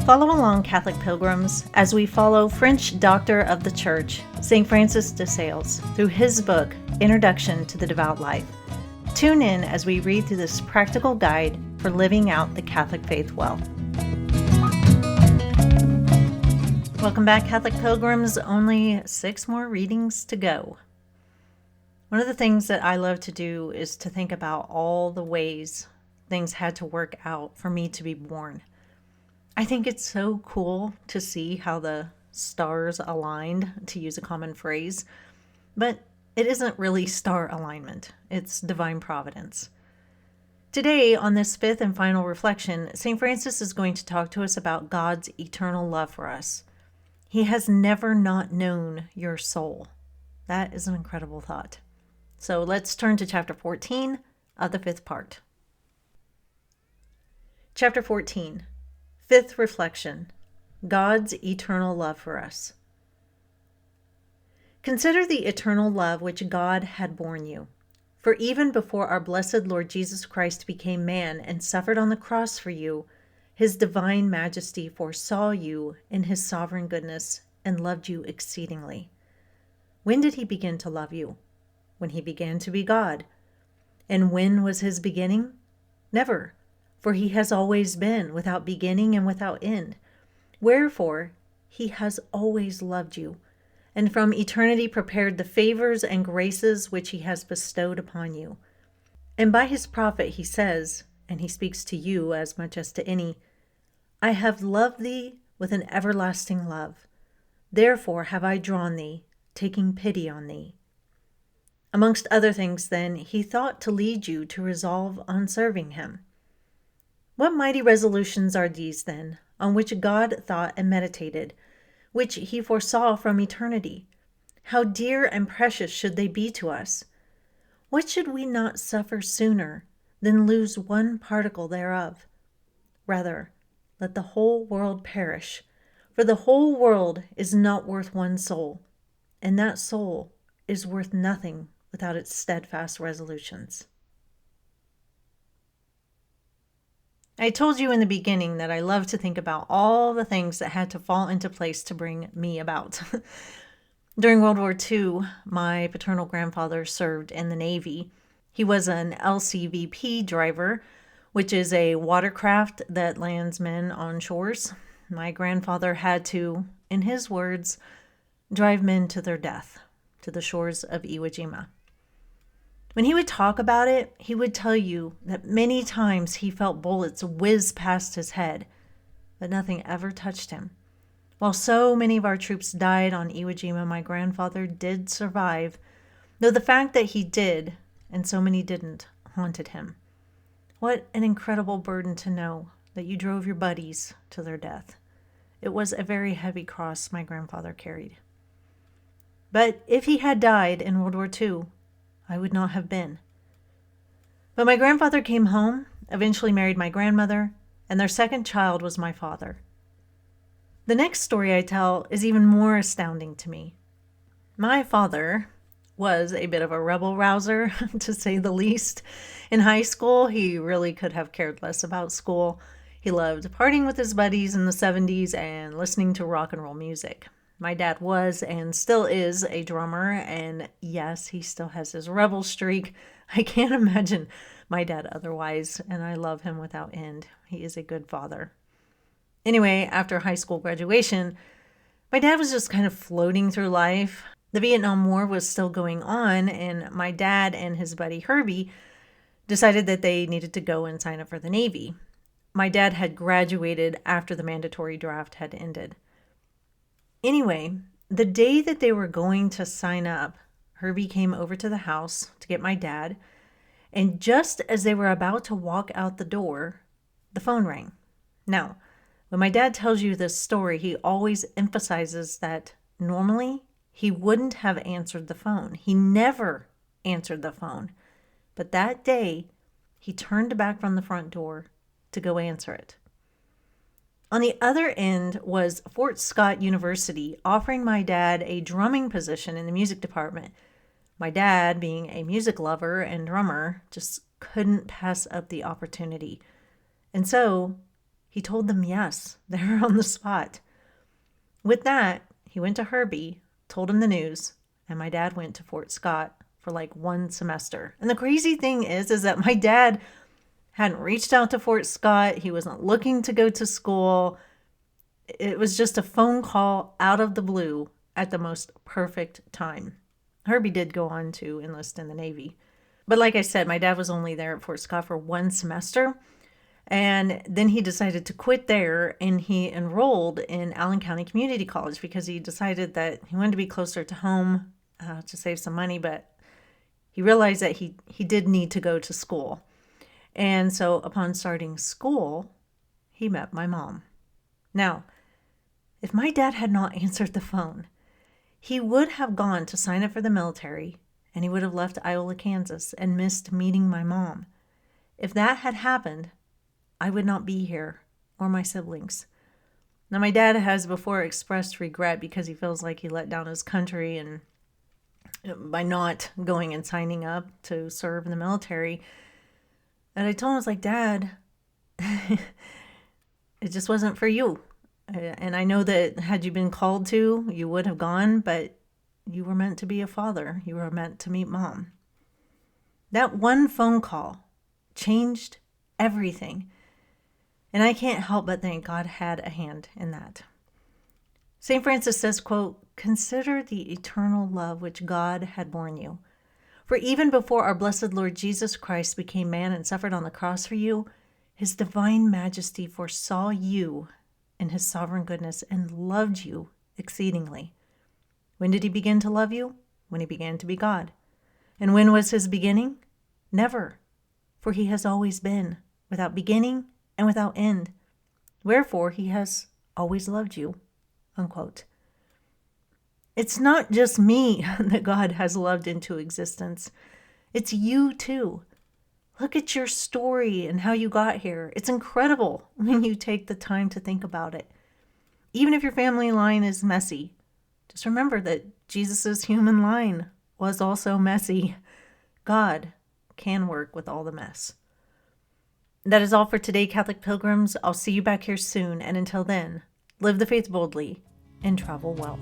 Follow along, Catholic Pilgrims, as we follow French Doctor of the Church, St. Francis de Sales, through his book, Introduction to the Devout Life. Tune in as we read through this practical guide for living out the Catholic faith well. Welcome back, Catholic Pilgrims. Only 6 more readings to go. One of the things that I love to do is to think about all the ways things had to work out for me to be born. I think it's so cool to see how the stars aligned, to use a common phrase, but it isn't really star alignment. It's Divine Providence. Today, on this 5th and final reflection, St. Francis is going to talk to us about God's eternal love for us. He has never not known your soul. That is an incredible thought. So let's turn to chapter 14 of the 5th part. Chapter 14, 5th reflection, God's eternal love for us. Consider the eternal love which God had borne you. For even before our blessed Lord Jesus Christ became man and suffered on the cross for you, his divine majesty foresaw you in his sovereign goodness and loved you exceedingly. When did he begin to love you? When he began to be God. And when was his beginning? Never, for he has always been, without beginning and without end. Wherefore, he has always loved you, and from eternity prepared the favors and graces which he has bestowed upon you. And by his prophet he says, and he speaks to you as much as to any, I have loved thee with an everlasting love. Therefore have I drawn thee, taking pity on thee. Amongst other things, then, he thought to lead you to resolve on serving him. What mighty resolutions are these, then, on which God thought and meditated, which he foresaw from eternity? How dear and precious should they be to us! What should we not suffer sooner than lose one particle thereof? Rather, let the whole world perish, for the whole world is not worth one soul, and that soul is worth nothing without its steadfast resolutions. I told you in the beginning that I love to think about all the things that had to fall into place to bring me about. During World War II, my paternal grandfather served in the Navy. He was an LCVP driver, which is a watercraft that lands men on shores. My grandfather had to, in his words, drive men to their death, to the shores of Iwo Jima. When he would talk about it, he would tell you that many times he felt bullets whiz past his head, but nothing ever touched him. While so many of our troops died on Iwo Jima, my grandfather did survive, though the fact that he did, and so many didn't, haunted him. What an incredible burden to know that you drove your buddies to their death. It was a very heavy cross my grandfather carried. But if he had died in World War II, I would not have been. But my grandfather came home, eventually married my grandmother, and their second child was my father. The next story I tell is even more astounding to me. My father was a bit of a rebel rouser, to say the least. In high school, he really could have cared less about school. He loved partying with his buddies in the 70s and listening to rock and roll music. My dad was and still is a drummer, and yes, he still has his rebel streak. I can't imagine my dad otherwise, and I love him without end. He is a good father. Anyway, after high school graduation, my dad was just kind of floating through life. The Vietnam War was still going on, and my dad and his buddy Herbie decided that they needed to go and sign up for the Navy. My dad had graduated after the mandatory draft had ended. Anyway, the day that they were going to sign up, Herbie came over to the house to get my dad, and just as they were about to walk out the door, the phone rang. Now, when my dad tells you this story, he always emphasizes that normally he wouldn't have answered the phone. He never answered the phone. But that day, he turned back from the front door to go answer it. On the other end was Fort Scott University offering my dad a drumming position in the music department. My dad, being a music lover and drummer, just couldn't pass up the opportunity. And so He told them yes, there on the spot. With that, he went to Herbie, told him the news, and my dad went to Fort Scott for like 1 semester. And the crazy thing is that my dad hadn't reached out to Fort Scott. He wasn't looking to go to school. It was just a phone call out of the blue at the most perfect time. Herbie did go on to enlist in the Navy. But like I said, my dad was only there at Fort Scott for 1 semester. And then he decided to quit there, and he enrolled in Allen County Community College because he decided that he wanted to be closer to home to save some money. But he realized that he did need to go to school. And so upon starting school, he met my mom. Now, if my dad had not answered the phone, he would have gone to sign up for the military, and he would have left Iola, Kansas, and missed meeting my mom. If that had happened, I would not be here, or my siblings. Now, my dad has before expressed regret because he feels like he let down his country and by not going and signing up to serve in the military. And I told him, I was like, Dad, it just wasn't for you. And I know that had you been called to, you would have gone, but you were meant to be a father. You were meant to meet Mom. That one phone call changed everything. And I can't help but think God had a hand in that. St. Francis says, quote, "Consider the eternal love which God had borne you. For even before our blessed Lord Jesus Christ became man and suffered on the cross for you, his divine majesty foresaw you in his sovereign goodness and loved you exceedingly. When did he begin to love you? When he began to be God. And when was his beginning? Never, for he has always been, without beginning and without end. Wherefore he has always loved you." Unquote. It's not just me that God has loved into existence. It's you too. Look at your story and how you got here. It's incredible when you take the time to think about it. Even if your family line is messy, just remember that Jesus' human line was also messy. God can work with all the mess. That is all for today, Catholic Pilgrims. I'll see you back here soon, and until then, live the faith boldly and travel well.